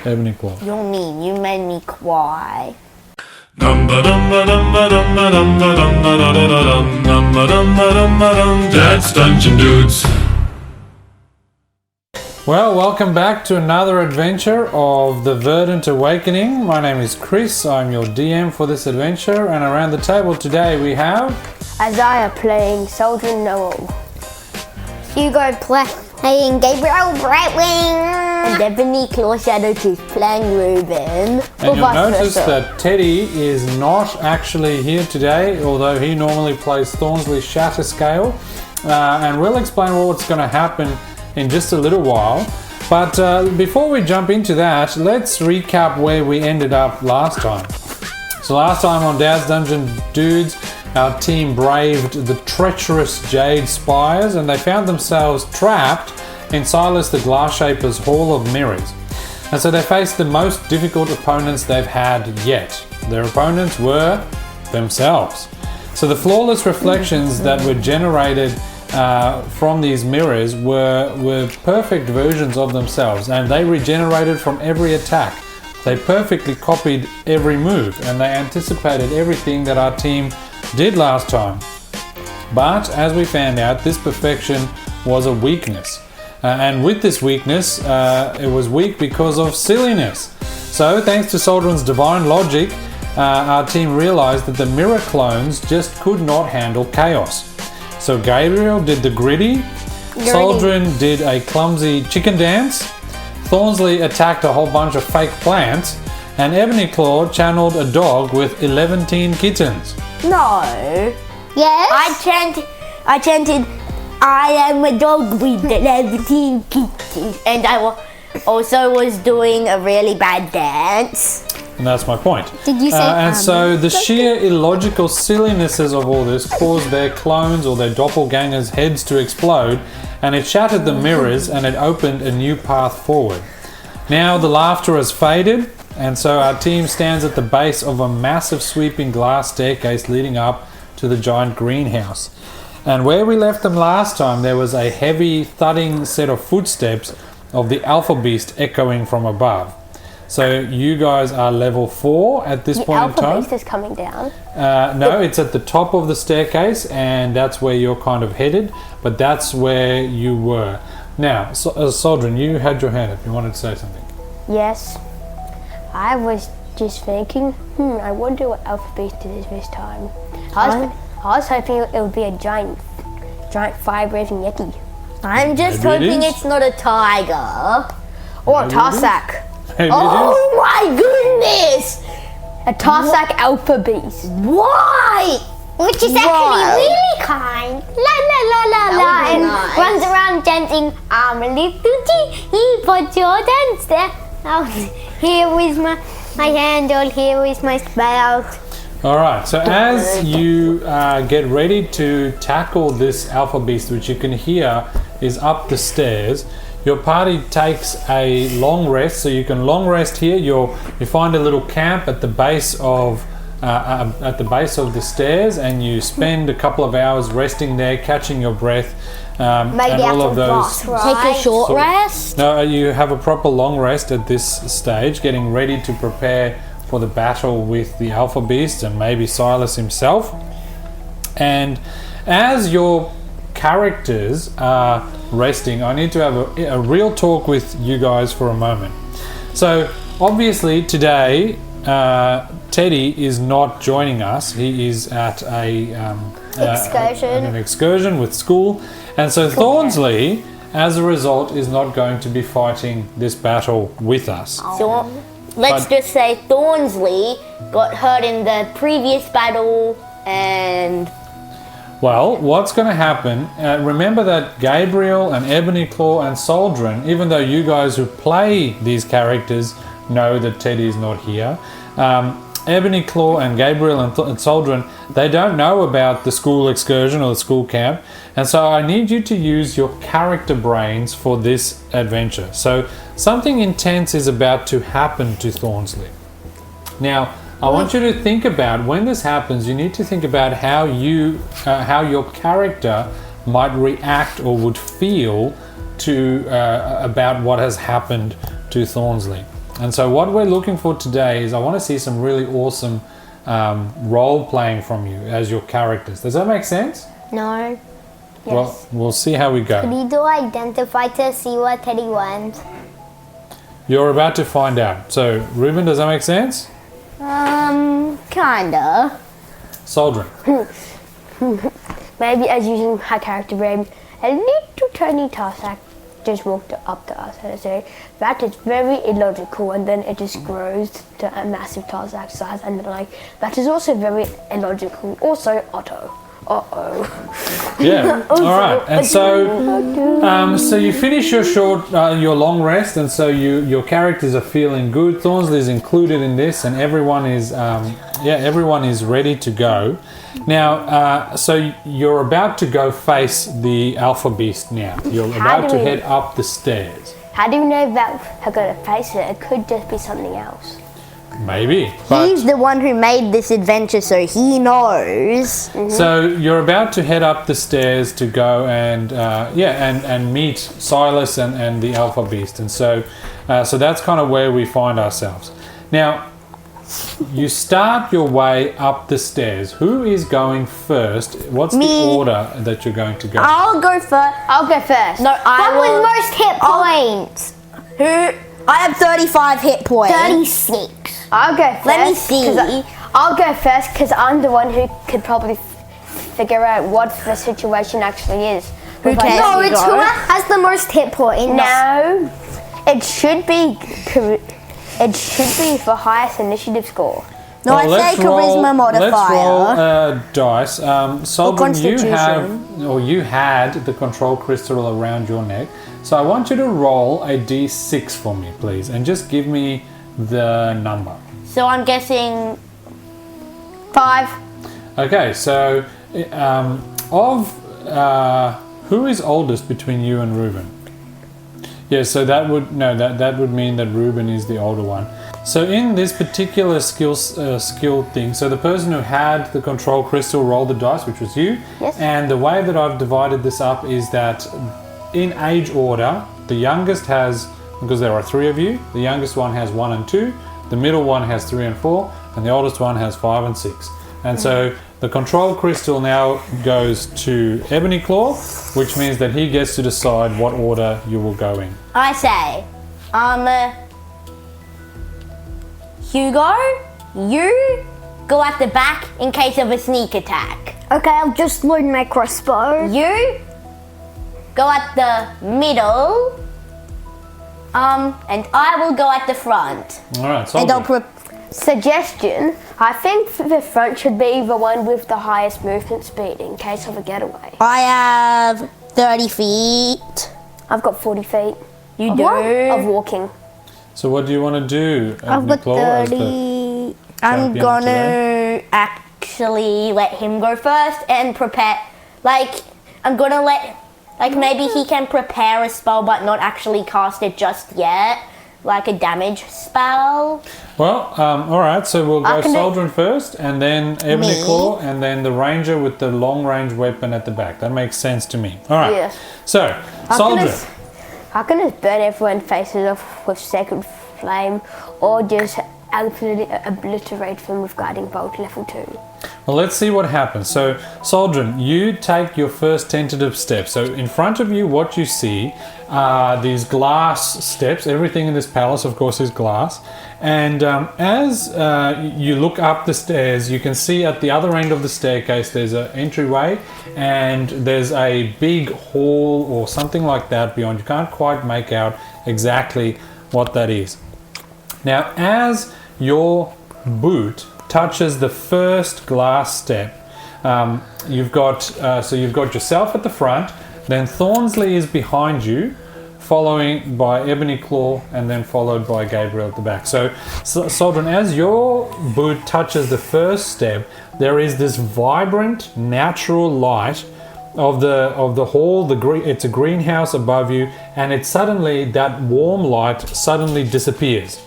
Ebonyclaw. You're mean. You made me cry. That's Dungeon Dudes. Well, welcome back to another adventure of the Verdant Awakening. My name is Chris, I'm your DM for this adventure, and around the table today we have... Isaiah playing Saldrin Noel. Hugo playing Gabriel Brightwing. And Ebonyclaw Shadowtooth playing Ruben. And you'll notice that Teddy is not actually here today, although he normally plays Thornsley Shatterscale. And we'll explain what's going to happen in just a little while. But before we jump into that, let's recap where we ended up last time. So last time on Dad's Dungeon Dudes, our team braved the treacherous Jade Spires and they found themselves trapped in Silas the Glass Shaper's Hall of Mirrors. And so they faced the most difficult opponents they've had yet. Their opponents were themselves. So the flawless reflections that were generated from these mirrors were perfect versions of themselves, and they regenerated from every attack. They perfectly copied every move and they anticipated everything that our team did last time. But as we found out, this perfection was a weakness. And with this weakness, it was weak because of silliness. So thanks to Saldrin's divine logic, our team realized that the mirror clones just could not handle chaos. So Gabriel did the gritty, Saldrin did a clumsy chicken dance, Thornsley attacked a whole bunch of fake plants, and Ebonyclaw channeled a dog with 11 kittens. No. Yes? I chanted, I am a dog with 11 kittens. And I also was doing a really bad dance. And that's my point. Did you say and so the sheer illogical sillinesses of all this caused their clones or their doppelgangers' heads to explode, and it shattered the mirrors and it opened a new path forward. Now the laughter has faded, and so our team stands at the base of a massive sweeping glass staircase leading up to the giant greenhouse. And where we left them last time, there was a heavy thudding set of footsteps of the Alpha Beast echoing from above. So you guys are level 4 at this point in time. The Alpha Beast is coming down. No, it's at the top of the staircase, and that's where you're kind of headed, but that's where you were. Now, Saldrin, you had your hand up. You wanted to say something. Yes. I was just thinking, I wonder what Alpha Beast is this time. I was hoping it would be a giant fire-breathing yeti. I'm just hoping it's not a tiger or a Tarsak. Oh my goodness! A Tarsak Alpha Beast. Why? Which is actually really kind. La la la la la. And nice. runs around chanting, I'm a little he put your dance there. Oh, here is my handle, here is my spout. Alright, so as you get ready to tackle this Alpha Beast, which you can hear is up the stairs, your party takes a long rest. So you can long rest here. You find a little camp at the base of the stairs, and you spend a couple of hours resting there, catching your breath, and all of those. Take a short rest. No, you have a proper long rest at this stage, getting ready to prepare for the battle with the Alpha Beast and maybe Silas himself. And as your characters are resting, I need to have a real talk with you guys for a moment. So obviously today Teddy is not joining us. He is at an excursion with school, and so Thornsley as a result is not going to be fighting this battle with us. So let's just say Thornsley got hurt in the previous battle, and well, what's going to happen, remember that Gabriel and Ebonyclaw and Saldrin, even though you guys who play these characters know that Teddy is not here, Ebonyclaw and Gabriel and Saldrin, they don't know about the school excursion or the school camp, and so I need you to use your character brains for this adventure. So something intense is about to happen to Thornsley. Now, I want you to think about, when this happens, you need to think about how your character might react or would feel to about what has happened to Thornsley. And so what we're looking for today is I want to see some really awesome role playing from you as your characters. Does that make sense? No. Yes. Well, we'll see how we go. We do identify to see what Teddy wants. You're about to find out. So, Ruben, does that make sense? Kinda. Saldrin. Maybe as using her character brain, a little tiny Tarsak just walked up to us and say that is very illogical, and then it just grows to a massive Tarsak size, and then like that is also very illogical. Also, Otto. Uh-oh. Yeah. All right. And so you finish your long rest, and so your characters are feeling good. Thornsley is included in this, and everyone is ready to go. Now, so you're about to go face the Alpha Beast now. You're about to head up the stairs. How do you know that we're going to face it? It could just be something else. Maybe. But He's the one who made this adventure, so he knows. so you're about to head up the stairs to go and meet Silas and the Alpha Beast, and so that's kind of where we find ourselves now. You start your way up the stairs. Who is going first? What's the order that you're going to go? I'll go first. I'll go first. No, I will. Most hit points. I have 35 hit points. 36. I'll go first. Let me see. I'll go first because I'm the one who could probably figure out what the situation actually is. No, it's who has the most hit points. No, it should be the highest initiative score. No, I say charisma modifier. Let's roll dice. Saldrin, you had the control crystal around your neck. So I want you to roll a d6 for me, please, and just give me the number. So I'm guessing 5. Okay, so who is oldest between you and Reuben? Yeah, so that would mean that Reuben is the older one. So in this particular skill thing, so the person who had the control crystal rolled the dice, which was you. Yes. And the way that I've divided this up is that in age order, the youngest has, because there are 3 of you, the youngest one has 1 and 2, the middle one has 3 and 4, and the oldest one has 5 and 6. And so the control crystal now goes to Ebonyclaw, which means that he gets to decide what order you will go in. I say, Hugo, you go at the back in case of a sneak attack. Okay, I'll just load my crossbow. You go at the middle, and I will go at the front. All right, And I'll Saldrin. Suggestion, I think the front should be the one with the highest movement speed in case of a getaway. I have 30 feet. I've got 40 feet. You Of walking. So what do you want to do, I've got Ebonyclaw, as the 30. I'm champion gonna today? actually let him go first and prepare. I'm gonna let, maybe he can prepare a spell but not actually cast it just yet. Like a damage spell. Well, all right. So we'll go can Saldrin first, and then Ebonyclaw, and then the ranger with the long-range weapon at the back. That makes sense to me. All right. Yeah. So, Saldrin. I can just burn everyone's faces off with Sacred Flame, or just absolutely obliterate them with Guiding Bolt level 2. Well, let's see what happens. So, Saldrin, you take your first tentative step. So, in front of you, what you see are these glass steps. Everything in this palace, of course, is glass. And as you look up the stairs, you can see at the other end of the staircase, there's an entryway, and there's a big hall or something like that beyond. You can't quite make out exactly what that is. Now, as your boot touches the first glass step, you've got yourself at the front, then Thornsley is behind you, following by Ebonyclaw, and then followed by Gabriel at the back. So Saldrin, as your boot touches the first step, there is this vibrant natural light of the hall. It's a greenhouse above you, and that warm light suddenly disappears.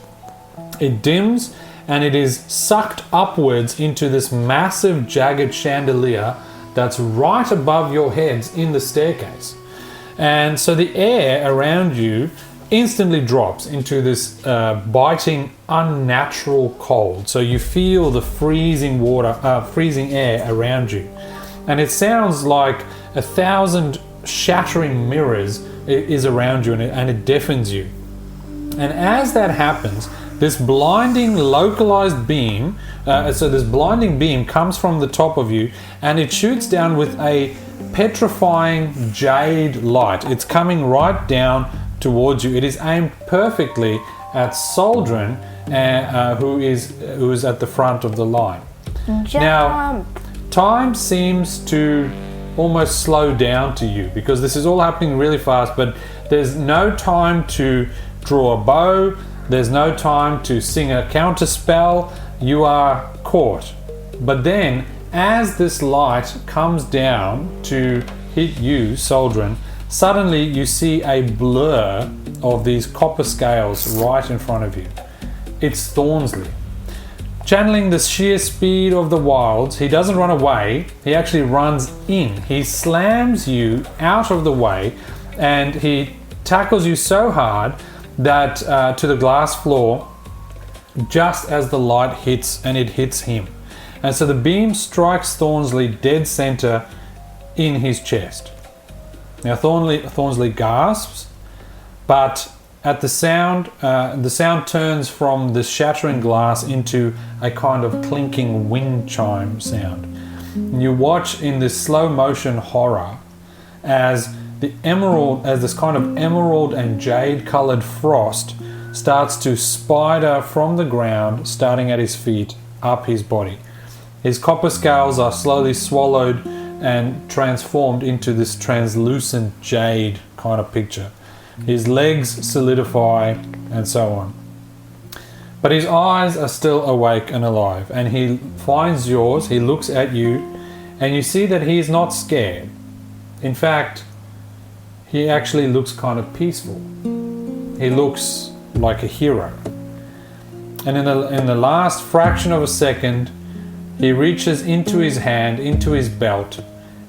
It dims, and it is sucked upwards into this massive jagged chandelier that's right above your heads in the staircase. And so the air around you instantly drops into this biting, unnatural cold. So you feel the freezing air around you, and it sounds like 1,000 shattering mirrors is around you, and it deafens you. And as that happens, this blinding localized beam, this blinding beam comes from the top of you, and it shoots down with a petrifying jade light. It's coming right down towards you. It is aimed perfectly at Saldrin, who is at the front of the line. Jump. Now, time seems to almost slow down to you because this is all happening really fast, but there's no time to draw a bow, there's no time to sing a counter spell. You are caught. But then, as this light comes down to hit you, Saldrin, suddenly you see a blur of these copper scales right in front of you. It's Thornsley. Channeling the sheer speed of the wilds, he doesn't run away, he actually runs in. He slams you out of the way, and he tackles you so hard that to the glass floor just as the light hits, and it hits him. And so the beam strikes Thornsley dead center in his chest. Now Thornsley gasps, but at the sound turns from the shattering glass into a kind of clinking wind chime sound. And you watch in this slow motion horror as this kind of emerald and jade colored frost starts to spider from the ground, starting at his feet, up his body. His copper scales are slowly swallowed and transformed into this translucent jade kind of picture. His legs solidify and so on. But his eyes are still awake and alive, and he finds yours, he looks at you, and you see that he is not scared. In fact, he actually looks kind of peaceful. He looks like a hero. And in the last fraction of a second, he reaches into his hand, into his belt,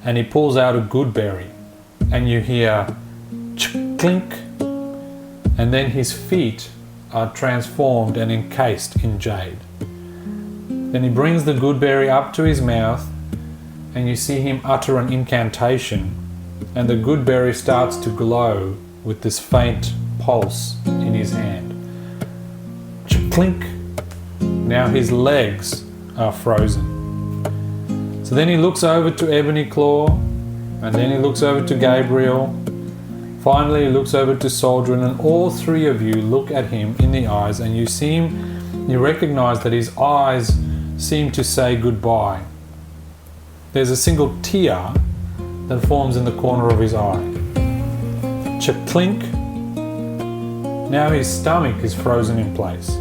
and he pulls out a Godberry. And you hear clink, and then his feet are transformed and encased in jade. Then he brings the Godberry up to his mouth, and you see him utter an incantation, and the Godberry starts to glow with this faint pulse in his hand. Clink. Now his legs are frozen. So then he looks over to Ebonyclaw, and then he looks over to Gabriel. Finally, he looks over to Saldrin, and all three of you look at him in the eyes, and you recognize that his eyes seem to say goodbye. There's a single tear that forms in the corner of his eye. Clink. Now his stomach is frozen in place.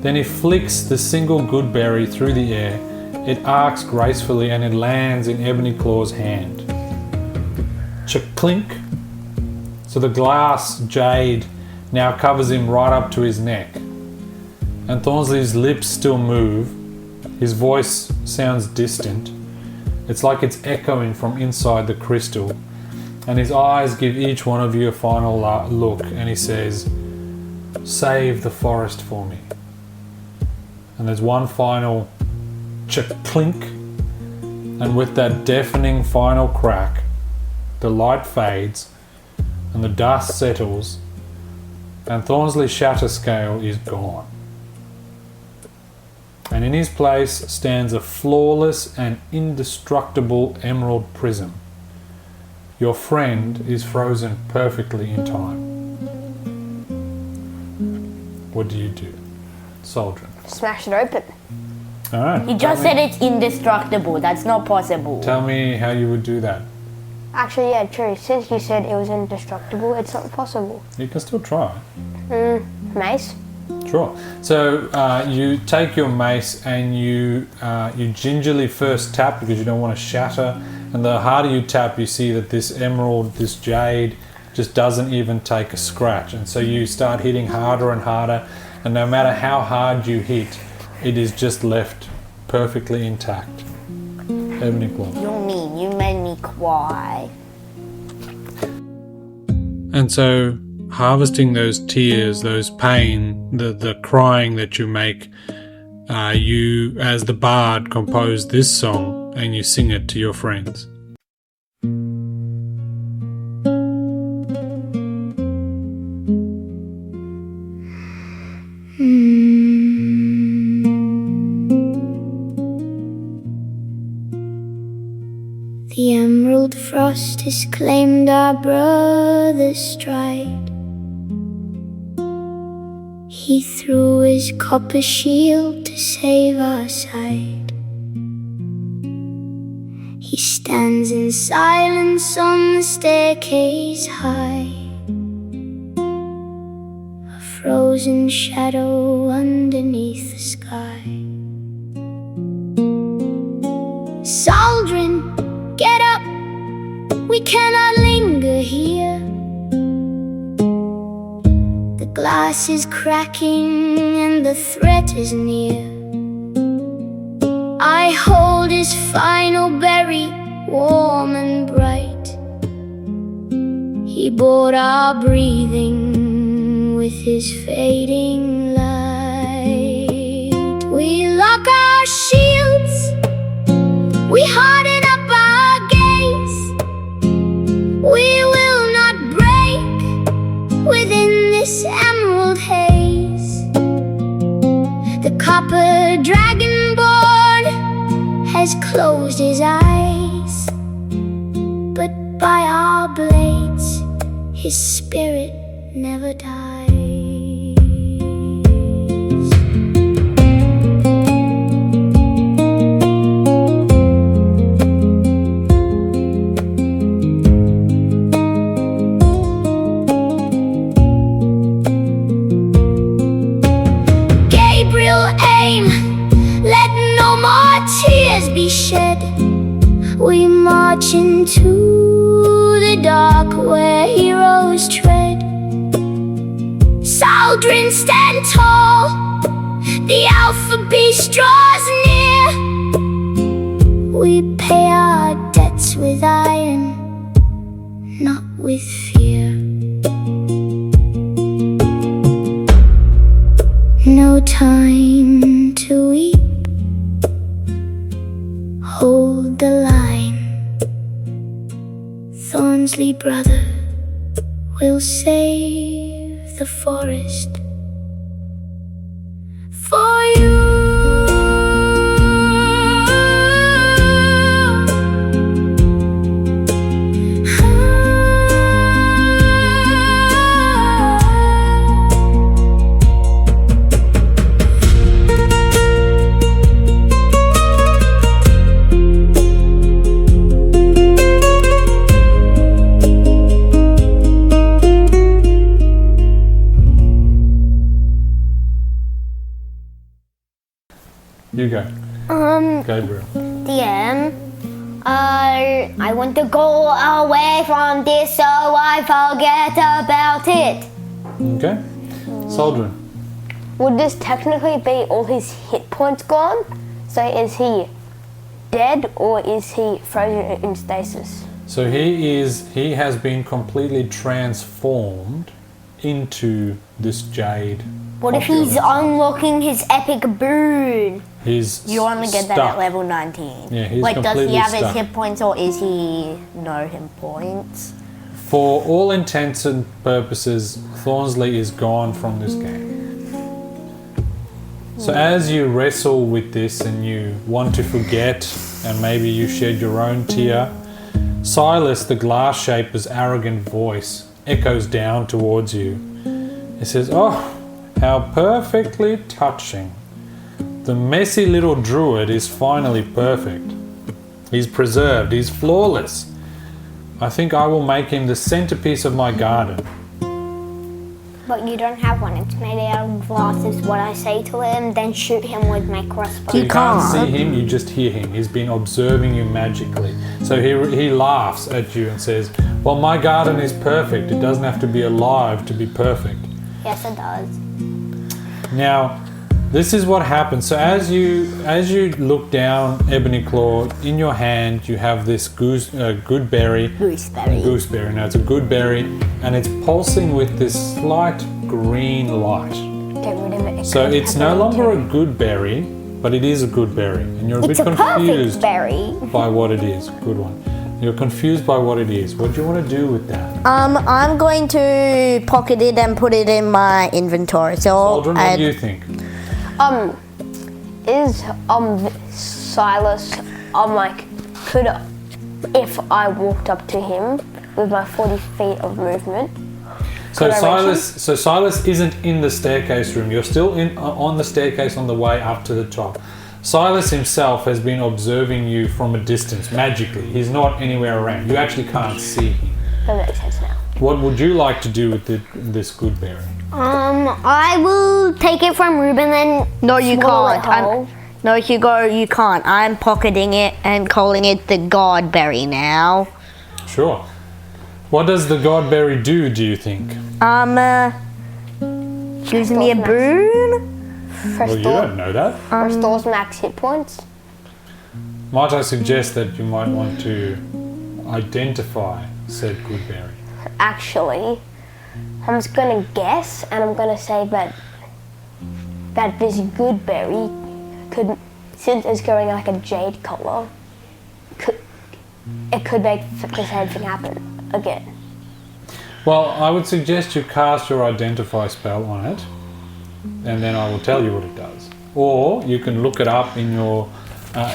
Then he flicks the single Godberry through the air. It arcs gracefully and it lands in Ebonyclaw's hand. Clink. So the glass jade now covers him right up to his neck. And Thornsley's lips still move. His voice sounds distant. It's like it's echoing from inside the crystal. And his eyes give each one of you a final look, and he says, "Save the forest for me." And there's one final clink, and with that deafening final crack, the light fades and the dust settles, and Thornsley Shatterscale is gone. And in his place stands a flawless and indestructible emerald prism. Your friend is frozen perfectly in time. What do you do? Saldrin. Smash it open. Alright. He just said it's indestructible. That's not possible. Tell me how you would do that. Actually, yeah, true. Since you said it was indestructible, it's not possible. You can still try. Mace? Sure. So you take your mace and you gingerly first tap because you don't want to shatter. And the harder you tap, you see that this emerald, this jade, just doesn't even take a scratch. And so you start hitting harder and harder. And no matter how hard you hit, it is just left perfectly intact. Ebonyclaw. You're mean. You made me cry. And so harvesting those tears, those pain, the crying that you make, you, as the bard, compose this song and you sing it to your friends. The emerald frost has claimed our brother's stride. He threw his copper shield to save our side. He stands in silence on the staircase high, a frozen shadow underneath the sky. Saldrin, get up, we cannot linger here. The glass is cracking and the threat is near. I hold his final berry, warm and bright. He bought our breathing with his fading light. We lock our shields, we harden up our gaze. We will not break within this emerald haze. The Copper Dragonborn has closed his eyes, but by our blades his spirit never dies. Gabriel, aim, let no more tears be shed. We march into the dark where heroes tread. Saldrin, stand tall, the alpha beast draws near. We pay our debts with iron, not with fear. No time to weep, hold the line. Thornsley brother will save the forest for you. You go. Gabriel. DM, I want to go away from this so I forget about it. Okay. Saldrin. Would this technically be all his hit points gone? So is he dead or is he frozen in stasis? So he has been completely transformed into this jade. What if he's unlocking his epic boon? You only get that at level 19. Yeah, he's like, does completely he have his stuck. hit points or is he no hit points? For all intents and purposes, Thornsley is gone from this game. So as you wrestle with this and you want to forget, and maybe you shed your own tear, Silas the Glass Shaper's arrogant voice echoes down towards you. It says, "Oh, how perfectly touching. The messy little druid is finally perfect. He's preserved, he's flawless. I think I will make him the centerpiece of my garden." But you don't have one, it's made out of glass is what I say to him, then shoot him with my crossbow. So you can't see him, you just hear him. He's been observing you magically. So he laughs at you and says, "Well, my garden is perfect. It doesn't have to be alive to be perfect." Yes, it does. Now, This is what happens. So as you look down, Ebonyclaw, in your hand you have this Godberry. Gooseberry. Now it's a Godberry, and it's pulsing with this slight green light. Get rid of it. So it's no longer a Godberry, but it is a Godberry, and you're a bit confused berry. by what it is. Good one. You're confused by what it is. What do you want to do with that? I'm going to pocket it and put it in my inventory. So Saldrin, what do you think? Is Silas like could if I walked up to him with my 40 feet of movement? So Silas isn't in the staircase room. You're still on the staircase on the way up to the top. Silas himself has been observing you from a distance magically. He's not anywhere around. You actually can't see him. That makes sense now. What would you like to do with this Godberry? I will take it from Ruben and no, you swallow it can't. whole. No, Hugo, you can't. I'm pocketing it and calling it the Godberry now. Sure. What does the Godberry do you think? Gives me a boon. Well, you don't know that. Restores max hit points. Might I suggest that you might want to identify said Godberry? Actually, I'm just gonna guess, and I'm gonna say that this Godberry could, since it's going like a jade color, it could make the same thing happen again. Well, I would suggest you cast your identify spell on it, and then I will tell you what it does. Or you can look it up in your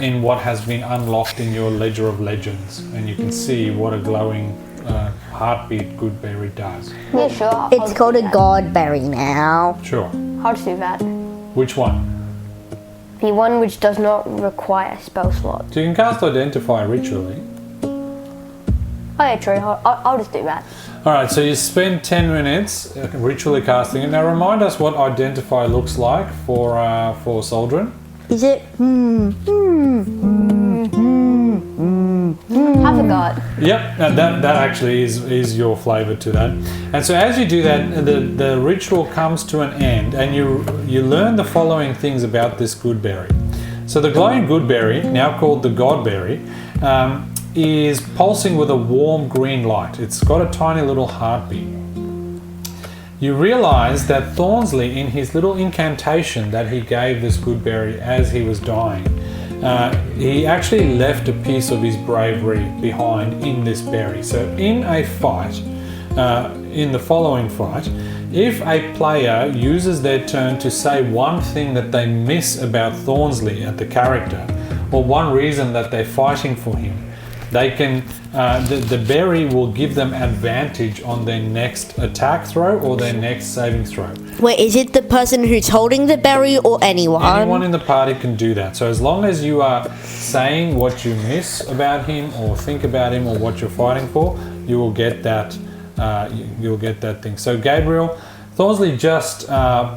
in what has been unlocked in your Ledger of Legends, and you can see what a glowing heartbeat Godberry does. Yeah, sure. It's called a Godberry now. Sure. I'll just do that. Which one? The one which does not require spell slot. So you can cast identify ritually. Oh yeah, true. I'll just do that. Alright, so you spend 10 minutes ritually casting it. Now remind us what identify looks like for Saldrin. Is it? I forgot. Yep, that actually is your flavour to that. And so as you do that, the ritual comes to an end, and you learn the following things about this Godberry. So the glowing Godberry, now called the Godberry, is pulsing with a warm green light. It's got a tiny little heartbeat. You realise that Thornsley, in his little incantation that he gave this Godberry as he was dying, he actually left a piece of his bravery behind in this berry. So in a fight, in the following fight, if a player uses their turn to say one thing that they miss about Thornsley at the character, or one reason that they're fighting for him, they can the berry will give them advantage on their next attack throw or their next saving throw. Wait, is it the person who's holding the berry or anyone? Anyone in the party can do that. So as long as you are saying what you miss about him or think about him or what you're fighting for, you will get that. You'll get that thing. So Gabriel, Thornsley just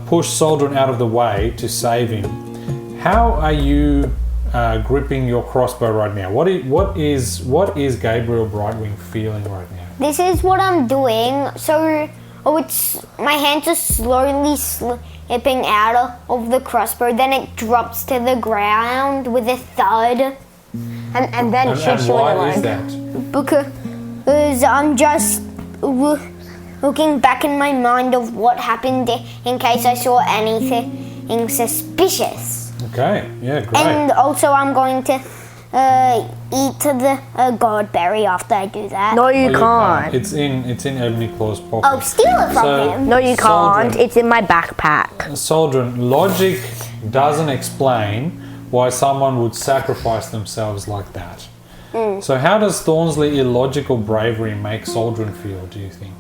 pushed Saldrin out of the way to save him. How are you gripping your crossbow right now? What is Gabriel Brightwing feeling right now? This is what I'm doing. So, it's my hands are slowly slipping out of the crossbow. Then it drops to the ground with a thud. And then it shoots you in the why is leg. that? Because I'm just looking back in my mind of what happened in case I saw anything suspicious. Okay, yeah, great. And also I'm going to eat the Godberry after I do that. No, Oh, you can't. It's in Ebonyclaw's pocket. Oh, steal it from him. No, you can't. Saldrin. It's in my backpack. Saldrin, logic doesn't explain why someone would sacrifice themselves like that. So how does Thornsley illogical bravery make Saldrin feel, do you think?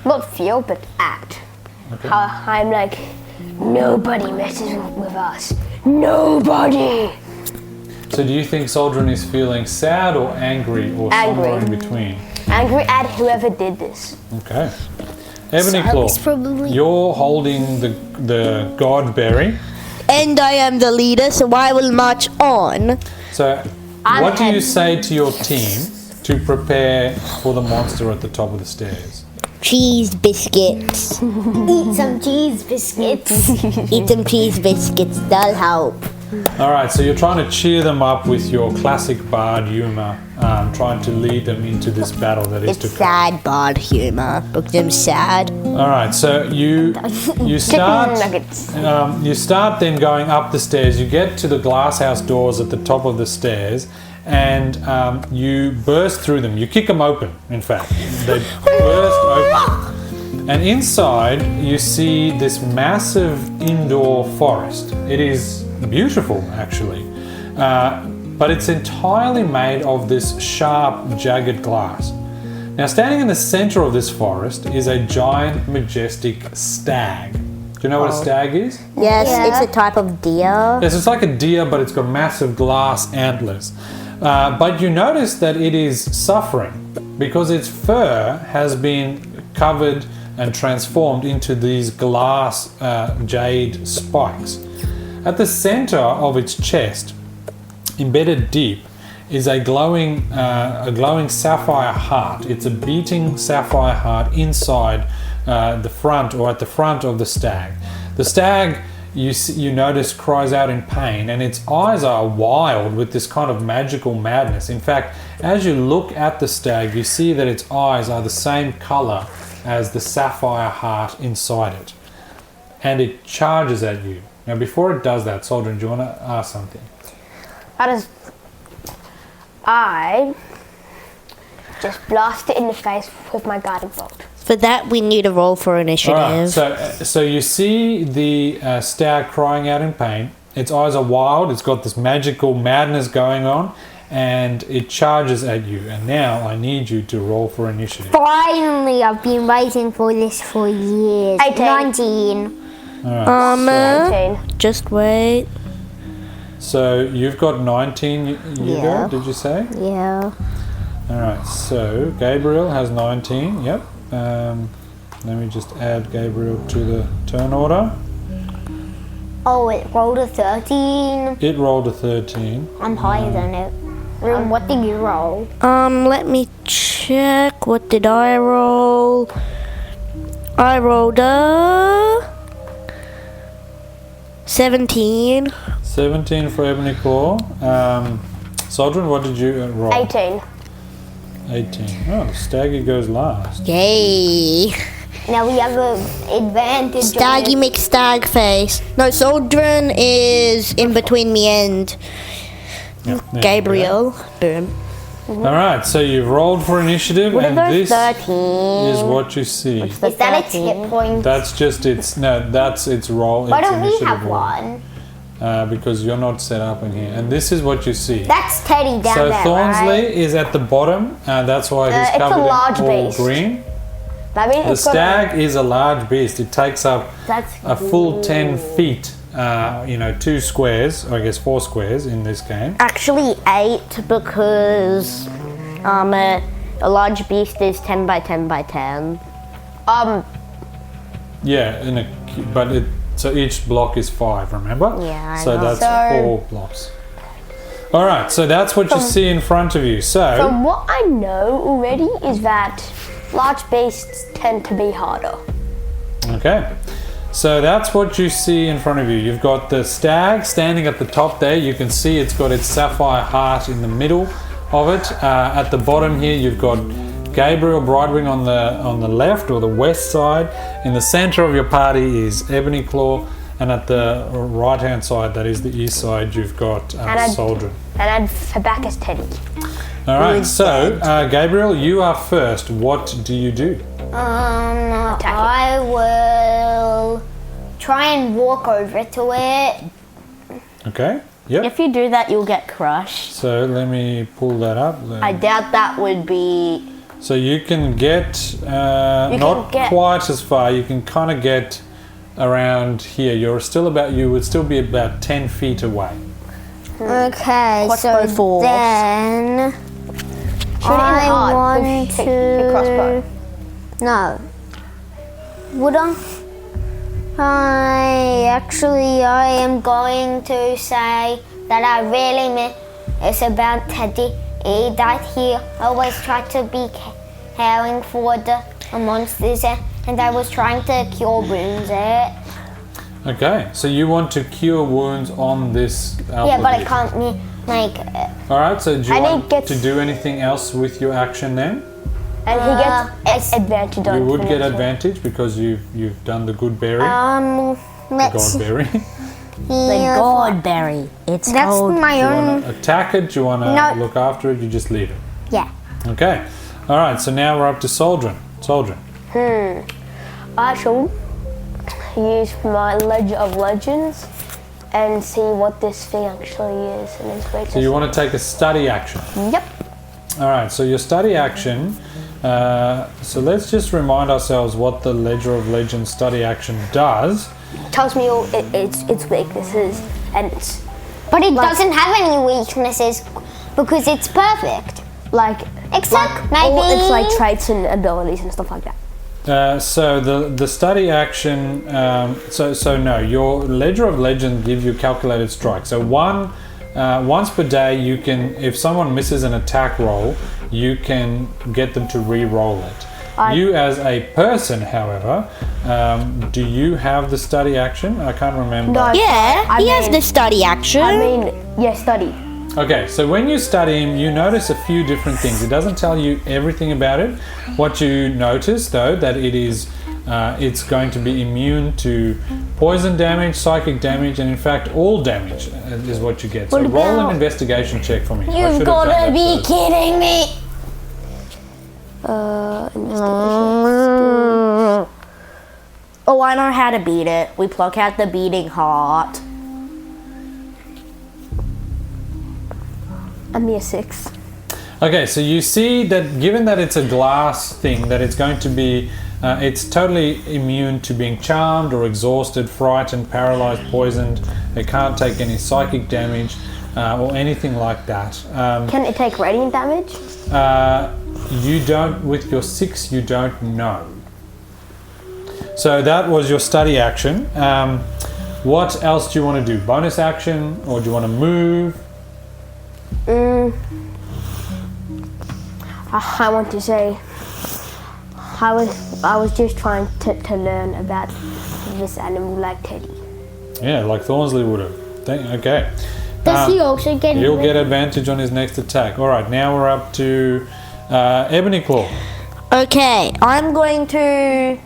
Not feel, but act. Okay. I'm like, nobody messes with us. Nobody. So do you think Saldrin is feeling sad or angry or somewhere in Angry. between? Angry at whoever did this. Okay. Ebonyclaw, probably. you're holding the Godberry. And I am the leader, so I will march on. So what do you say to your team to prepare for the monster at the top of the stairs? cheese biscuits. Eat some cheese biscuits. Eat some cheese biscuits, that'll help. All right, so you're trying to cheer them up with your classic bard humor, trying to lead them into this battle that is It's to come. sad bard humor. Look, them sad. All right, so you start nuggets. you start then going up the stairs. You get to the glass house doors at the top of the stairs, and you burst through them. You kick them open. In fact, they burst open, and inside you see this massive indoor forest. It is beautiful, actually, but it's entirely made of this sharp, jagged glass. Now, standing in the center of this forest is a giant, majestic stag. Do you know what a stag is? Yes, Yeah. it's a type of deer. Yes, it's like a deer, but it's got massive glass antlers. But you notice that it is suffering because its fur has been covered and transformed into these glass jade spikes. At the center of its chest, embedded deep, is a glowing sapphire heart. It's a beating sapphire heart inside the front, or at the front of the stag. The stag, you notice, cries out in pain, and its eyes are wild with this kind of magical madness. In fact, as you look at the stag, you see that its eyes are the same color as the sapphire heart inside it, and it charges at you. Now, before it does that, Saldrin, do you want to ask something? I just blast it in the face with my guiding bolt. For that, we need a roll for initiative. All right, so you see the stag crying out in pain. Its eyes are wild. It's got this magical madness going on, and it charges at you. And now I need you to roll for initiative. Finally, I've been waiting for this for years. 18. 19. All right, 18. Just wait. so you've got 19, Hugo, Yeah. did you say? Yeah. All right, so Gabriel has 19, yep. Let me just add Gabriel to the turn order. Oh, it rolled a 13. It rolled a 13. I'm higher than it. What did you roll? Let me check. What did I roll? I rolled a 17. 17 for Ebonyclaw. Saldrin, what did you roll? 18. 18. Oh, the staggy goes last. Yay! Now we have an advantage. Staggy McStag face. No, Saldrin is in between me and Yep, there you Gabriel. Boom. go. All right, so you've rolled for initiative, What are and those this 13? is what you see. Is that its hit point? That's just its that's its roll. Why its don't we initiative have roll. one? Because you're not set up in here, and this is what you see. That's Teddy down So there, Thornsley right? is at the bottom. That's why he's It's a covered large in all beast. green. That means The it's got stag is a large beast. It takes up That's a full 10 feet. 2 squares, or I guess 4 squares in this game. Actually 8 because a large beast is 10 by 10 by 10. Yeah, but so each block is 5. Remember? Yeah, I So know. that's So- 4 blocks. All right, so that's what you see in front of you. So From what I know already is that large beasts tend to be harder. okay, so that's what you see in front of you. You've got the stag standing at the top there. You can see it's got its sapphire heart in the middle of it. At the bottom here, you've got Gabriel Brightwing on the left or the west side. In the center of your party is Ebonyclaw, and at the right hand side, that is the east side, you've got Saldrin. And I'd for back as Teddy. All right, so Gabriel, you are first. What do you do? I will try and walk over to it. Okay. Yep. If you do that, you'll get crushed. So let me pull that up. I doubt that would be. So you can get not get- quite as far. You can kind of get around here. You would still be about 10 feet away. Okay, Crossbow so force. then Shoot it in the I heart want with your crossbow. to. No. Would I am going to say that I really miss about Teddy. That he always tried to be caring for the monsters, and I was trying to cure wounds. Okay, so you want to cure wounds on this alpha Yeah, but I beast. can't All right, so do you And he want gets- to do anything else with your action then? And he gets advantage on You would get finishing. advantage because you've done the good berry, Let's. Godberry. The Godberry. It's That's called. my Do you own. want to attack it? Do you want to No. look after it? You just leave it. Yeah. Okay. All right. So now we're up to Saldrin. Saldrin. I shall use my Ledger of Legends and see what this thing actually is and its weakness. So you want to take a study action. Yep. All right. So your study action. So let's just remind ourselves what the Ledger of Legends study action does. Tells me all its weaknesses and it's But it doesn't have any weaknesses because it's perfect. like Except all maybe. its like traits and abilities and stuff like that. So the study action. So no, your Ledger of Legend gives you calculated strike. So once per day, you can, if someone misses an attack roll, you can get them to re-roll it. You as a person, however, do you have the study action? I can't remember. No, Yeah, he has the study action. I mean, yeah, study. Okay, so when you study him, you notice a few different things. It doesn't tell you everything about it. What you notice, though, that it is, it's going to be immune to poison damage, psychic damage, and in fact, all damage is what you get. So What roll an about- investigation check for me. I You've should have done gotta that be first. kidding me. Oh, I know how to beat it. We pluck out the beating heart. I'm a 6. Okay, so you see that given that it's a glass thing, that it's going to be, it's totally immune to being charmed or exhausted, frightened, paralyzed, poisoned. It can't take any psychic damage or anything like that. Can it take radiant damage? You don't, with your 6, you don't know. So that was your study action. What else do you want to do? Bonus action, or do you want to move? I want to say I was just trying to learn about this animal like Teddy. Yeah, like Thornsley would have. Okay. Does he also get? He'll get advantage on his next attack. All right, now we're up to Ebonyclaw. Okay, I'm going to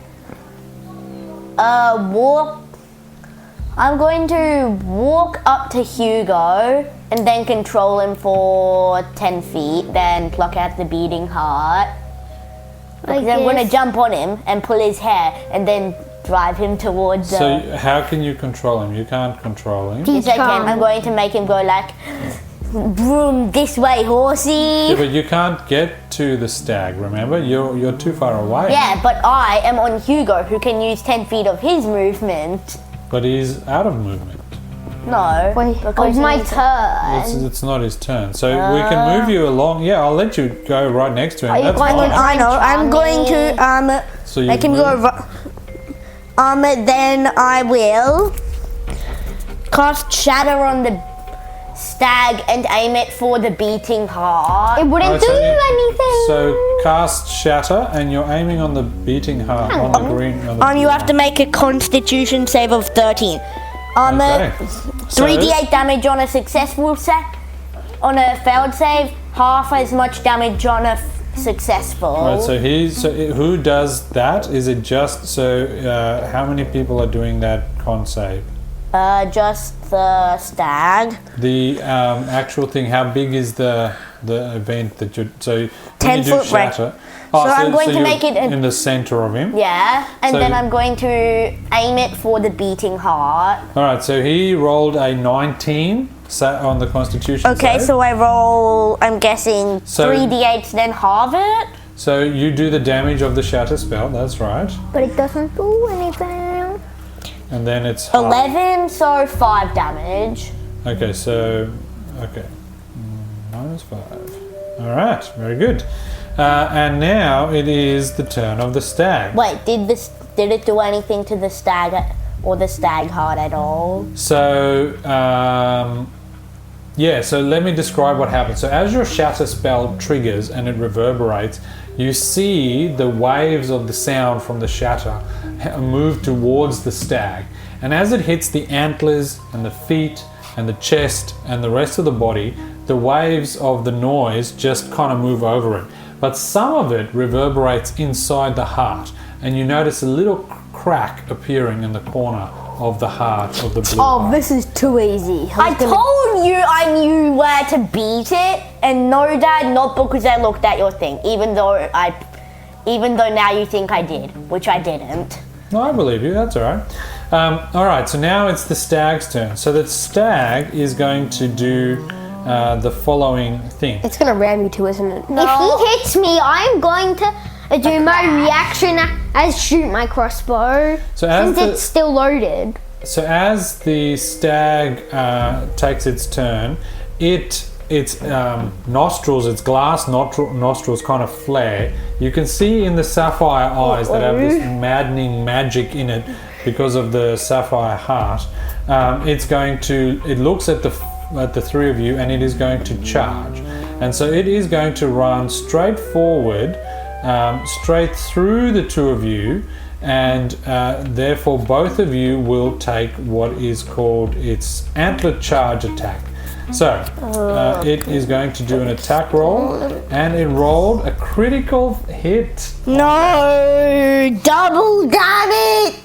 walk. I'm going to walk up to Hugo and then control him for 10 feet, then pluck out the beating heart. Because I'm going to jump on him and pull his hair and then drive him towards the... So how can you control him? You can't control him. Yes, I can. I'm going to make him go like, broom this way, horsey. Yeah, but you can't get to the stag, remember? You're too far away. Yeah, but I am on Hugo, who can use 10 feet of his movement. But he's out of movement. No. Wait, because Of my he's- turn. It's not his turn. So we can move you along. Yeah, I'll let you go right next to him. Are you That's going fine. to- I know. I'm going to So you make him go. Then I will cast shatter on the stag and aim it for the beating heart. It wouldn't Alright, do so you- anything. So cast shatter, and you're aiming on the beating heart on the green. On the You have to make a Constitution save of 13. Okay. So- 3d8 damage on a successful save. On a failed save, half as much damage on a successful. Right, so who does that? Is it just how many people are doing that con save? Just the stag. The actual thing. How big is the event that you? So when 10 you do foot range. shatter. So I'm going to you're make it in the center of him. Yeah, and So- then I'm going to aim it for the beating heart. All right. So he rolled a 19 on the Constitution. Okay, save. so I roll, I'm guessing, So- 3d8s, then halve it. So you do the damage of the shatter spell. That's right. But it doesn't do anything. And then it's half. 11, so 5 damage. Okay, so -5. All right, very good. And now it is the turn of the stag. Wait, did it do anything to the stag or the stag heart at all? So Yeah, so let me describe what happens. So as your shatter spell triggers and it reverberates, you see the waves of the sound from the shatter move towards the stag. And as it hits the antlers and the feet and the chest and the rest of the body, the waves of the noise just kind of move over it. But some of it reverberates inside the heart, and you notice a little crack appearing in the corner of the heart of the blue Oh, heart. this is too easy. I told you I knew where to beat it, and no, Dad, not because I looked at your thing. Even though now you think I did, which I didn't. No, I believe you, that's alright. Alright, so now it's the stag's turn. So the stag is going to do the following thing. It's gonna ram you too, isn't it? If he hits me, I'm going to do my reaction as shoot my crossbow. So as since it's still loaded. So as the stag takes its turn, its nostrils, its glass nostrils kind of flare. You can see in the sapphire eyes that have this maddening magic in it because of the sapphire heart. It looks at the three of you and it is going to charge. And so it is going to run straight forward, straight through the two of you, and therefore both of you will take what is called its antler charge attack. So it is going to do an attack roll, and it rolled a critical hit. No, double damage.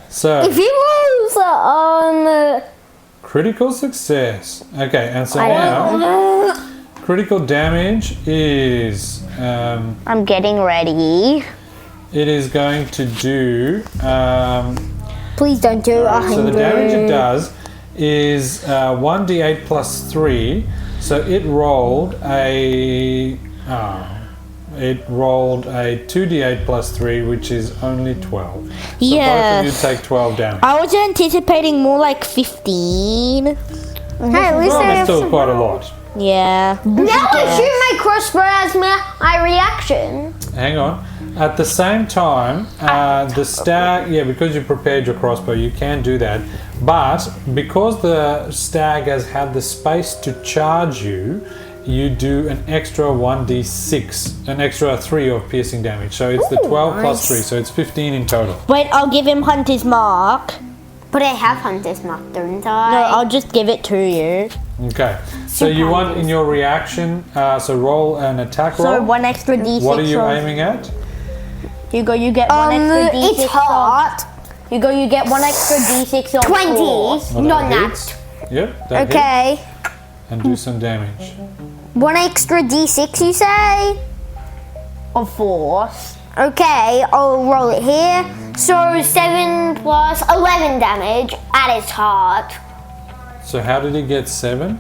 So If he rolls critical success. Okay, and so now critical damage is I'm getting ready. it is going to do Please don't do so the damage it does is 1d8 plus 3. So it rolled a 2d8 plus 3, which is only 12. So Yeah. both of you take 12 damage. I was anticipating more like 15. Hey, at least Well, I that's have still some. quite a lot. Yeah. now I shoot my crossbow as my reaction. Hang on. At the same time, the stag, because you prepared your crossbow, you can do that. But because the stag has had the space to charge you, you do an extra 1d6, an extra 3 of piercing damage. So it's the 12 plus 3, so it's 15 in total. Wait, I'll give him Hunter's Mark. But I have Hunter's Mark, don't No, I? I'll just give it to you. Okay. So you want in your reaction, so roll an attack roll. So one extra d6. What are you of- aiming at? You get one extra d6. It's hot. You get one extra d6 of 20. force. Well, Not that that. hits. Yep, that hits. Okay. And do some damage. One extra d6, you say? Of force. Okay, I'll roll it here. So 7 plus 11 damage at its heart. So how did he get 7?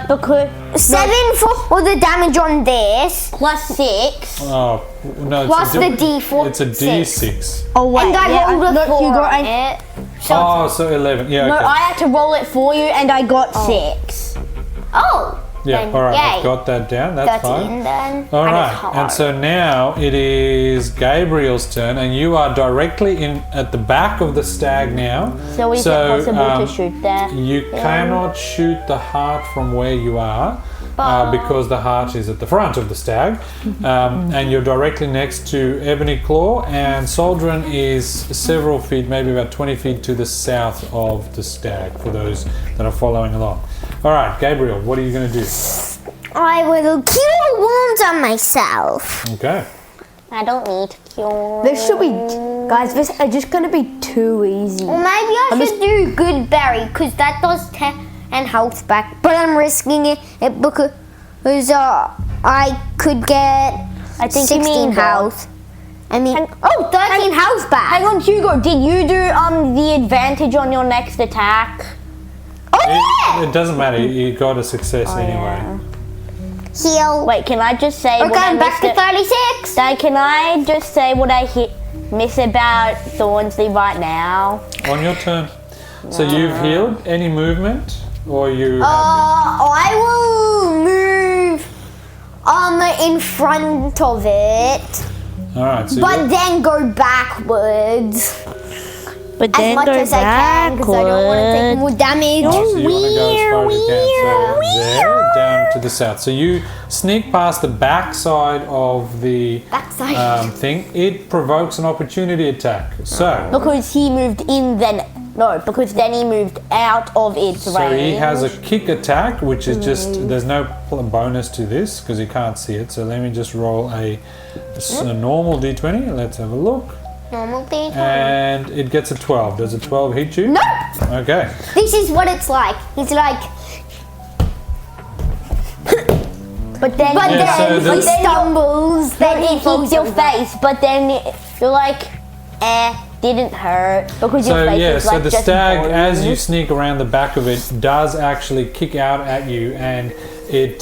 Because 7 for all the damage on this. plus 6. Oh, no. Plus the D4. It's a D6. Oh wait, And I rolled a no, 4 Hugo, on I, it. So, Oh, so 11. Yeah, no, okay. I had to roll it for you, and I got 6. oh. Yeah, then, all right. I've yay. got that down. That's 13 fine. then. All at right, its heart. and so now it is Gabriel's turn, and you are directly at the back of the stag now. So is it possible to shoot that? You cannot shoot the heart from where you are because the heart is at the front of the stag, and you're directly next to Ebonyclaw, and Saldrin is several feet, maybe about 20 feet to the south of the stag, for those that are following along. All right, Gabriel, what are you going to do? I will cure wounds on myself. Okay. I don't need to cure. This should be, guys. This is just gonna be too easy. Or maybe I should do Godberry because that does 10 health back. But I'm risking it because I could get I think you 16 mean health. I mean, 13 health Hang back. on, Hugo. Did you do the advantage on your next attack? Oh yeah! It doesn't matter. You got a success anyway. Heal. Wait, can I just say We're what I going back missed to 36. Dad, can I just say what I miss about Thornsley right now? On your turn. So you've healed. Any movement, or you? I will move in front of it, All right. So but then go backwards. But as then much go as I can because I don't want to take more damage. So you want to go as far as you can. So there, down to the south. So you sneak past the backside of the Backside. thing. It provokes an opportunity attack. So because he moved in, because then he moved out of its range. So he has a kick attack, which is just, there's no bonus to this because he can't see it. So let me just roll a normal d20. Let's have a look. Normal thing. And it gets a 12. Does a 12 hit you? No! Okay. This is what it's like. It's like, But then, he stumbles. then it hits your face, but then you're like, didn't hurt because your So face yeah, is so like the just stag, boring. as you sneak around the back of it, does actually kick out at you, and it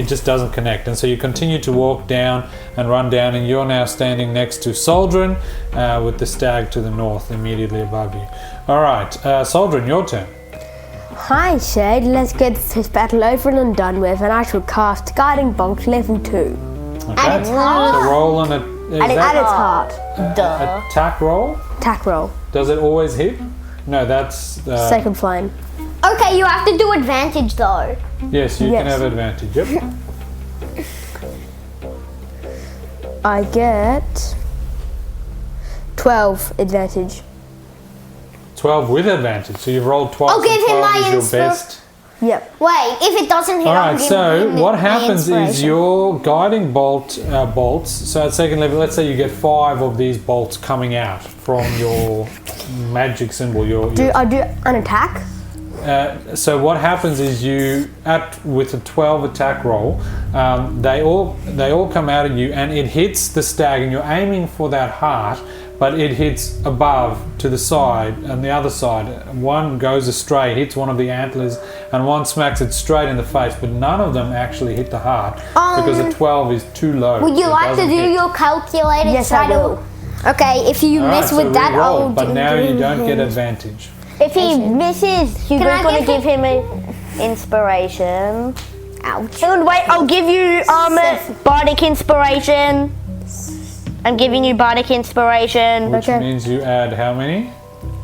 just doesn't connect, and so you continue to walk down and run down, and you're now standing next to Saldrin with the stag to the north, immediately above you. All right, Saldrin, your turn. Hi, Shade. Let's get this battle over and done with, and I shall cast Guiding Bolt level 2. Okay. At its heart. So roll on a At its heart. Duh. attack roll. Attack roll. Does it always hit? No, that's Second flame. Okay, you have to do advantage though. yes. You can Yes. have advantage. Yep. I get 12 advantage. 12 with advantage. So you've rolled twice. I'll give and him 12 my is your best. Yep. Wait, if it doesn't hit, All I'll right, give so him what my happens is inspiration. your guiding bolts, so at second level, let's say you get 5 of these bolts coming out from your magic symbol. Do I do an attack? So what happens is with a 12 attack roll, they all come out at you, and it hits the stag, and you're aiming for that heart, but it hits above to the side and the other side. One goes astray, hits one of the antlers, and one smacks it straight in the face, but none of them actually hit the heart because a 12 is too low. Would you It like to doesn't do hit. your calculated Yes, I will. Okay, if you All miss right, with so that, re-roll, I'll but do now you don't get advantage. If he misses, you're Can I going to give give him an inspiration. Ouch. Hang on, wait, I'll give you bardic inspiration. I'm giving you bardic inspiration. Which Okay. means you add how many?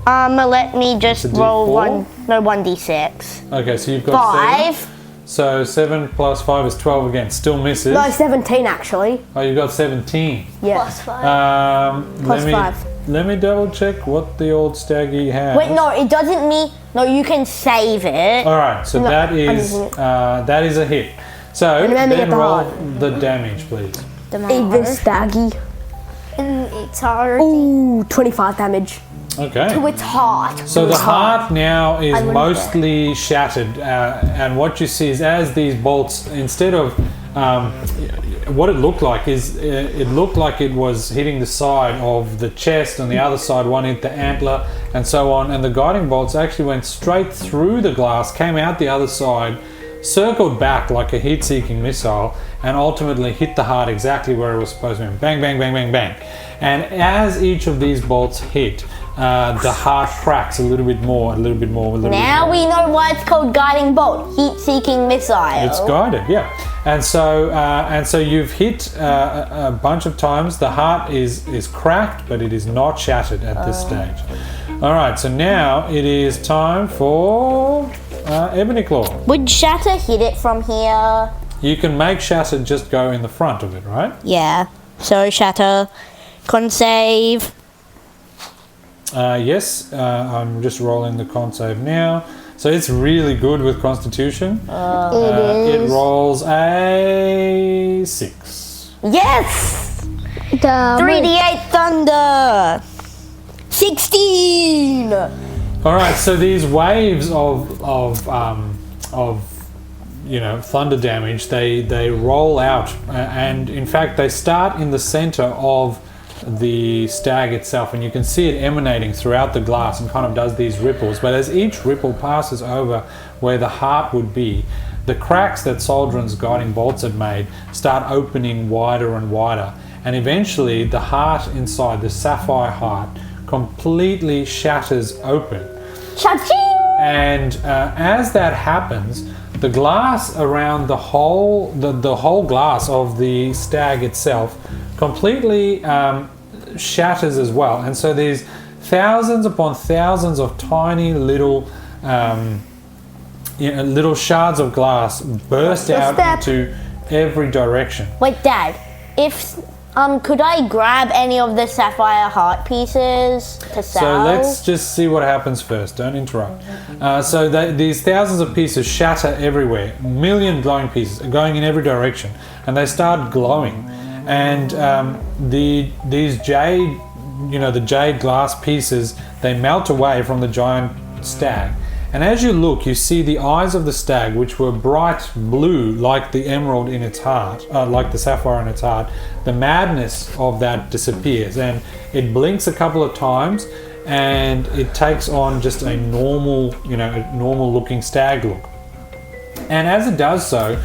Let me just It's a roll D4? 1d6. Okay, so you've got 7. 5. So 7 plus 5 is 12 again. Still misses. No, 17 actually. Oh, you got 17. Yeah. Plus 5. Plus 5. Let me double check what the old staggy has. Wait, no, it doesn't mean. No, you can save it. All right, so that is using it. that is a hit. So remember, then get the roll heart. the damage, please. Even staggy. It's hard. Ooh, 25 damage. Okay. It's hard. So the heart now is wouldn't mostly shattered, and what you see is as these bolts, instead of what it looked like is it looked like it was hitting the side of the chest, and the other side one hit the antler, and so on. And the guiding bolts actually went straight through the glass, came out the other side, circled back like a heat-seeking missile, and ultimately hit the heart exactly where it was supposed to be. Bang, bang, bang, bang, bang. And as each of these bolts hit, the heart cracks a little bit more, a little bit more, a little bit more. Now we know why it's called guiding bolt, heat-seeking missile. It's guided, yeah. And so you've hit a bunch of times. The heart is cracked, but it is not shattered at this stage. All right, so now it is time for Ebonyclaw. Would shatter hit it from here? You can make shatter just go in the front of it, right? Yeah. So shatter, con save. Yes, I'm just rolling the con save now. So it's really good with Constitution. It rolls a 6. Yes. 3d8 thunder. 16. All right, so these waves of thunder damage, they roll out, and in fact they start in the center of the stag itself, and you can see it emanating throughout the glass and kind of does these ripples. But as each ripple passes over where the heart would be, the cracks that Saldrin's guiding bolts had made start opening wider and wider, and eventually the heart inside, the sapphire heart, completely shatters open. Cha-ching! And as that happens, the glass around the whole glass of the stag itself completely shatters as well. And so thousands upon thousands of tiny little little shards of glass burst out into every direction. Wait, Dad. If could I grab any of the sapphire heart pieces to sell? So let's just see what happens first. Don't interrupt. These thousands of pieces shatter everywhere. A million glowing pieces going in every direction, and they start glowing. And these jade, the jade glass pieces, they melt away from the giant stag. And as you look, you see the eyes of the stag, which were bright blue, like the emerald in its heart, like the sapphire in its heart. The madness of that disappears, and it blinks a couple of times, and it takes on just a normal, normal-looking stag look. And as it does so,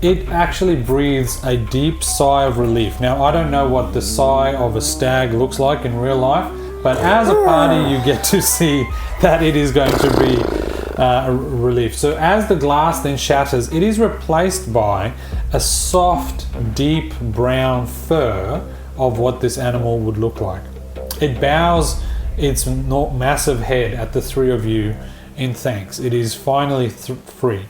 it actually breathes a deep sigh of relief. Now, I don't know what the sigh of a stag looks like in real life, but as a party, you get to see that it is going to be a relief. So as the glass then shatters, it is replaced by a soft, deep brown fur of what this animal would look like. It bows its massive head at the three of you in thanks. It is finally free.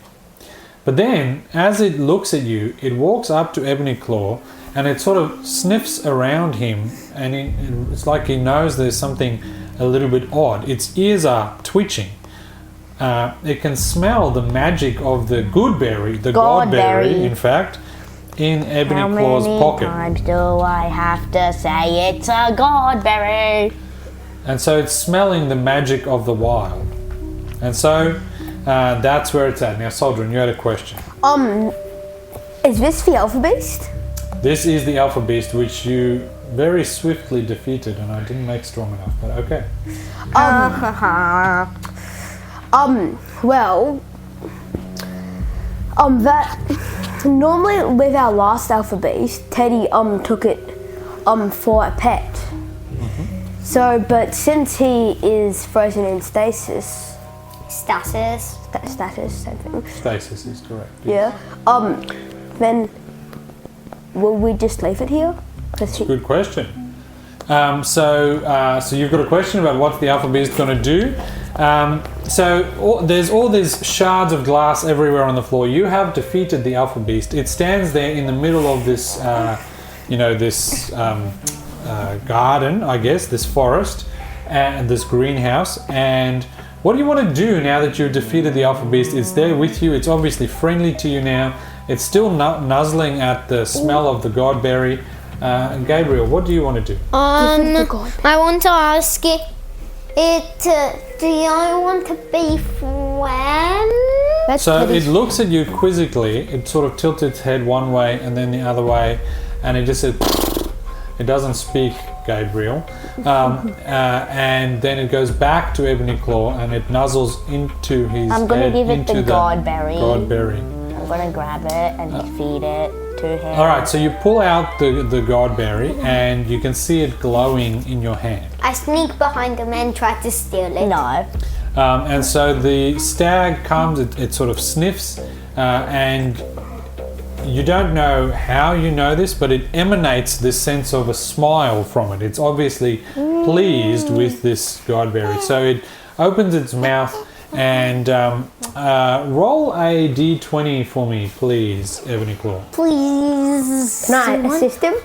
But then, as it looks at you, it walks up to Ebonyclaw and it sort of sniffs around him, and it's like he knows there's something a little bit odd. Its ears are twitching. It can smell the magic of the Godberry, Godberry, in fact, in Ebonyclaw's pocket. How many times do I have to say it's a Godberry? And so it's smelling the magic of the wild. And so that's where it's at. Now, Saldrin, you had a question. Is this the alpha beast? This is the alpha beast, which you very swiftly defeated, and I didn't make strong enough, but okay. That normally with our last alpha beast, Teddy took it for a pet. Mm-hmm. So, but since he is frozen in stasis, Stasis, same thing. Stasis is correct. Yeah. Then will we just leave it here? Good question. So you've got a question about what the alpha beast is going to do. There's all these shards of glass everywhere on the floor. You have defeated the alpha beast. It stands there in the middle of this, garden, I guess, this forest, and this greenhouse. And what do you want to do now that you've defeated the alpha beast? It's there with you. It's obviously friendly to you now. It's still nuzzling at the smell of the Godberry. Gabriel, what do you want to do? I want to ask it. Do you want to be friends? So it looks at you quizzically. It sort of tilts its head one way and then the other way, and it just says, it doesn't speak, Gabriel. And then it goes back to Ebonyclaw and it nuzzles into his I'm going to head, give it into the Godberry. Godberry. I'm going to grab it and feed it to him. All right, so you pull out the Godberry and you can see it glowing in your hand. I sneak behind him and try to steal it. No. And so the stag comes, it sort of sniffs, and you don't know how you know this, but it emanates this sense of a smile from it. It's obviously pleased with this Godberry. So it opens its mouth and roll a d20 for me, please, Ebonyclaw. Please. Can I assist him?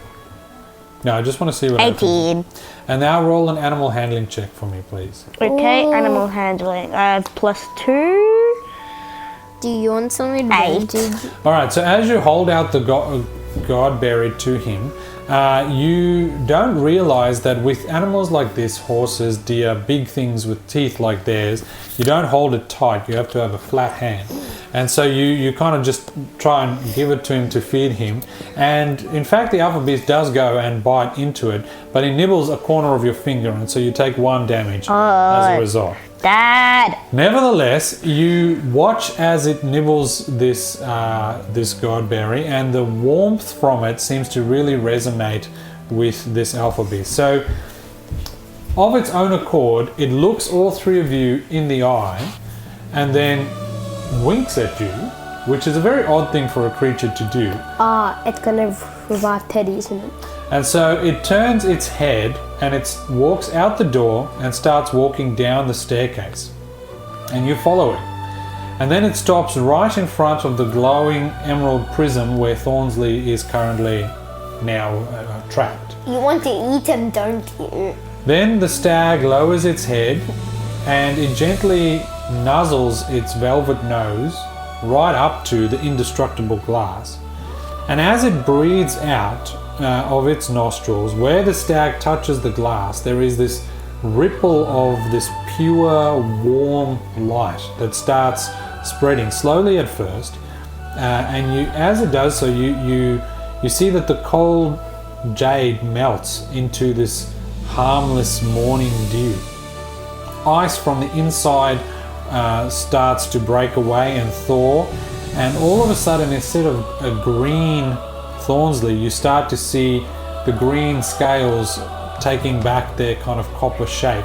No, I just want to see what 18. happens. And now roll an animal handling check for me, please. Okay, animal handling. I have +2. Do you want some advantage? All right, so as you hold out the Godberry to him, you don't realize that with animals like this, horses, deer, big things with teeth like theirs, you don't hold it tight. You have to have a flat hand. And so you kind of just try and give it to him to feed him. And in fact, the alpha beast does go and bite into it, but he nibbles a corner of your finger, and so you take 1 damage as a result. Dad! Nevertheless, you watch as it nibbles this Godberry, and the warmth from it seems to really resonate with this alpha beast. So, of its own accord, it looks all three of you in the eye, and then winks at you, which is a very odd thing for a creature to do. It's gonna revive Teddy, isn't it? And so it turns its head and it walks out the door and starts walking down the staircase. And you follow it. And then it stops right in front of the glowing emerald prism where Thornsley is currently now trapped. You want to eat him, don't you? Then the stag lowers its head and it gently nuzzles its velvet nose right up to the indestructible glass. And as it breathes out of its nostrils, where the stag touches the glass, there is this ripple of this pure, warm light that starts spreading slowly at first. And you, as it does so, you see that the cold jade melts into this harmless morning dew. Ice from the inside starts to break away and thaw, and all of a sudden, instead of a green Thornsley, you start to see the green scales taking back their kind of copper shape.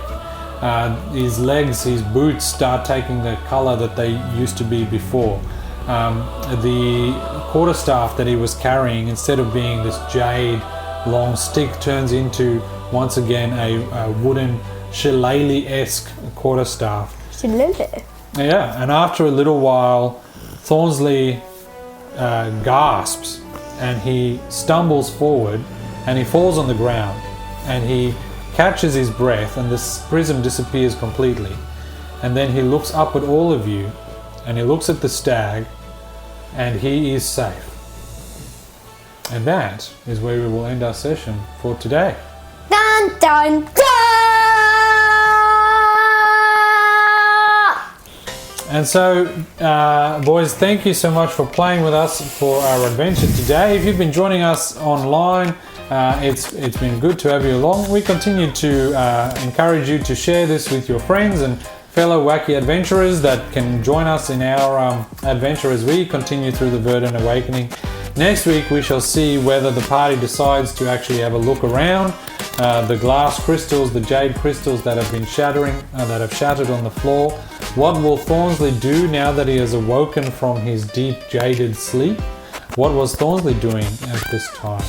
His legs, his boots start taking the color that they used to be before. The quarterstaff that he was carrying, instead of being this jade long stick, turns into once again a wooden shillelagh-esque quarterstaff. Shillelagh? Yeah, and after a little while, Thornsley gasps and he stumbles forward and he falls on the ground and he catches his breath and the prism disappears completely. And then he looks up at all of you and he looks at the stag and he is safe. And that is where we will end our session for today. Dun dun dun! And so, boys, thank you so much for playing with us for our adventure today. If you've been joining us online, it's been good to have you along. We continue to encourage you to share this with your friends and fellow wacky adventurers that can join us in our adventure as we continue through the Verdant Awakening. Next week we shall see whether the party decides to actually have a look around the glass crystals, the jade crystals that have been shattering, that have shattered on the floor. What will Thornsley do now that he has awoken from his deep jaded sleep? What was Thornsley doing at this time?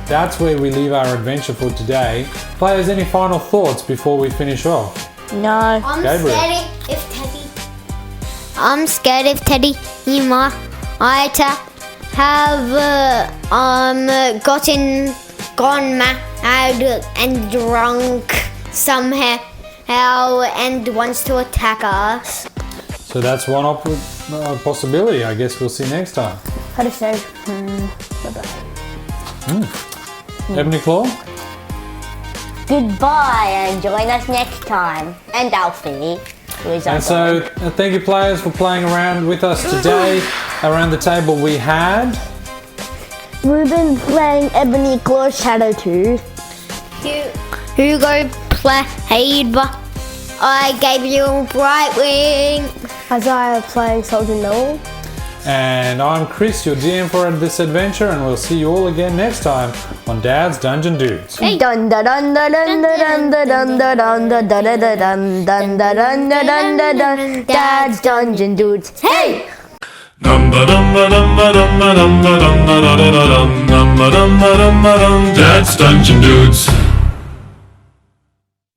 That's where we leave our adventure for today. Players, any final thoughts before we finish off? No. Gabriel. I'm scared if Teddy might have gone mad and drunk somehow and wants to attack us. So that's one possibility. I guess we'll see next time. How to say bye-bye. Ebonyclaw? Goodbye and join us next time. And Alfie, who is our And so, dog. thank you players for playing around with us today. Around the table we had... Ruben playing Ebonyclaw Shadowtooth. Hugo played by Gabriel Brightwing. Isaiah playing Saldrin. And I'm Chris, your GM for this adventure, and we'll see you all again next time on Dad's Dungeon Dudes. Dun dun dun dun dun dun dun dun dun dun dun dun dun dun dun dun. Dad's Dungeon Dudes. Hey! Dad's Dungeon Dudes.